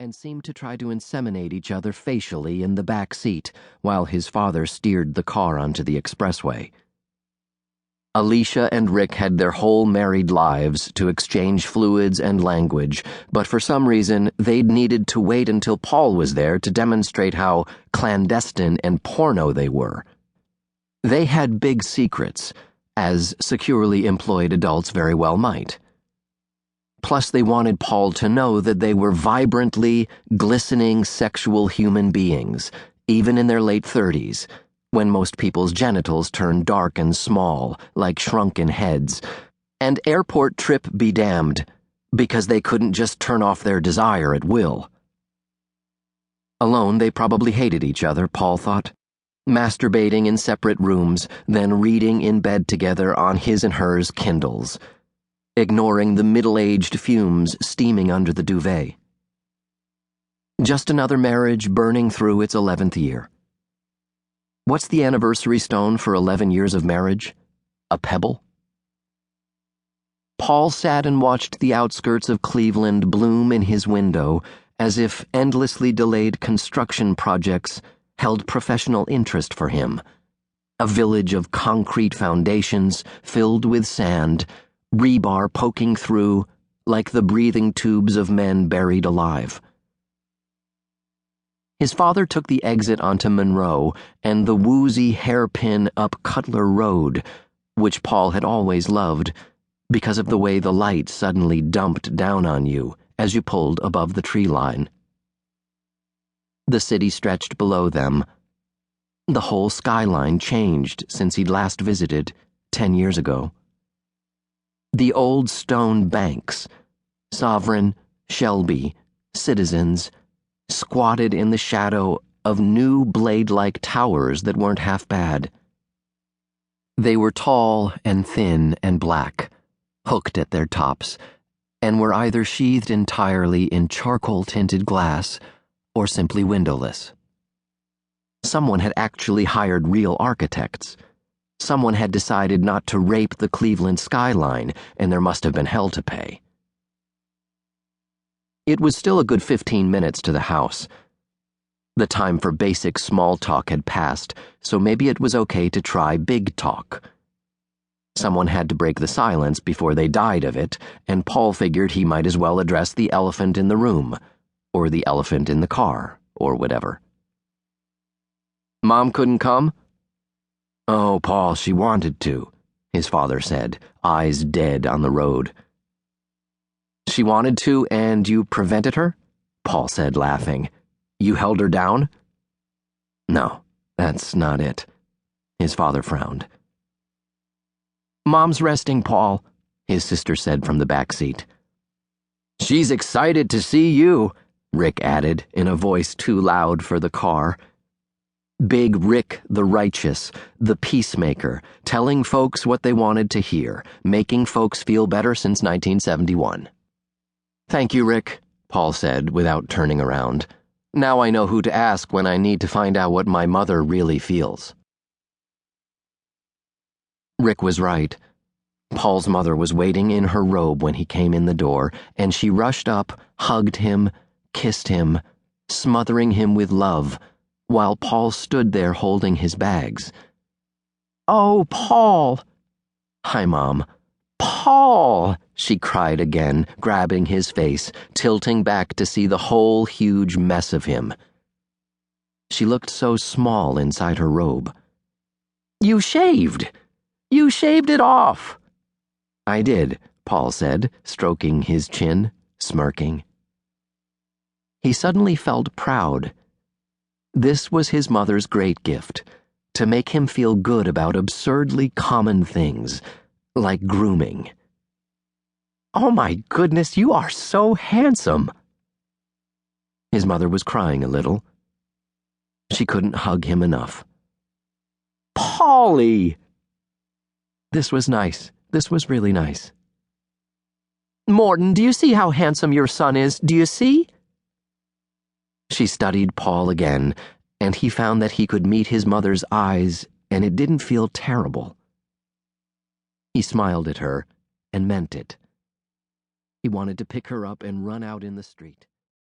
and seemed to try to inseminate each other facially in the back seat while his father steered the car onto the expressway. Alicia and Rick had their whole married lives to exchange fluids and language, but for some reason they'd needed to wait until Paul was there to demonstrate how clandestine and porno they were. They had big secrets, as securely employed adults very well might. Plus, they wanted Paul to know that they were vibrantly, glistening sexual human beings, even in their late 30s, when most people's genitals turn dark and small, like shrunken heads, and airport trip be damned, because they couldn't just turn off their desire at will. Alone, they probably hated each other, Paul thought, masturbating in separate rooms, then reading in bed together on his and hers Kindles, ignoring the middle-aged fumes steaming under the duvet. Just another marriage burning through its 11th year. What's the anniversary stone for 11 years of marriage? A pebble? Paul sat and watched the outskirts of Cleveland bloom in his window as if endlessly delayed construction projects held professional interest for him. A village of concrete foundations filled with sand, rebar poking through like the breathing tubes of men buried alive. His father took the exit onto Monroe and the woozy hairpin up Cutler Road, which Paul had always loved because of the way the light suddenly dumped down on you as you pulled above the tree line. The city stretched below them. The whole skyline changed since he'd last visited 10 years ago. The old stone banks, Sovereign, Shelby, Citizens, squatted in the shadow of new blade-like towers that weren't half bad. They were tall and thin and black, hooked at their tops, and were either sheathed entirely in charcoal-tinted glass or simply windowless. Someone had actually hired real architects. Someone had decided not to rape the Cleveland skyline, and there must have been hell to pay. It was still a good 15 minutes to the house. The time for basic small talk had passed, so maybe it was okay to try big talk. Someone had to break the silence before they died of it, and Paul figured he might as well address the elephant in the room, or the elephant in the car, or whatever. Mom couldn't come? Oh, Paul, she wanted to, his father said, eyes dead on the road. She wanted to, and you prevented her? Paul said, laughing. You held her down? No, that's not it. His father frowned. Mom's resting, Paul, his sister said from the back seat. She's excited to see you, Rick added in a voice too loud for the car. Big Rick the righteous, the peacemaker, telling folks what they wanted to hear, making folks feel better since 1971. Thank you, Rick, Paul said without turning around. Now I know who to ask when I need to find out what my mother really feels. Rick was right. Paul's mother was waiting in her robe when he came in the door, and she rushed up, hugged him, kissed him, smothering him with love, while Paul stood there holding his bags. Oh, Paul! Hi, Mom. Paul! She cried again, grabbing his face, tilting back to see the whole huge mess of him. She looked so small inside her robe. You shaved! You shaved it off! I did, Paul said, stroking his chin, smirking. He suddenly felt proud. This was his mother's great gift, to make him feel good about absurdly common things, like grooming. Oh my goodness, you are so handsome! His mother was crying a little. She couldn't hug him enough. Paulie! This was nice. This was really nice. Morton, do you see how handsome your son is? Do you see? She studied Paul again, and he found that he could meet his mother's eyes, and it didn't feel terrible. He smiled at her, and meant it. He wanted to pick her up and run out in the street.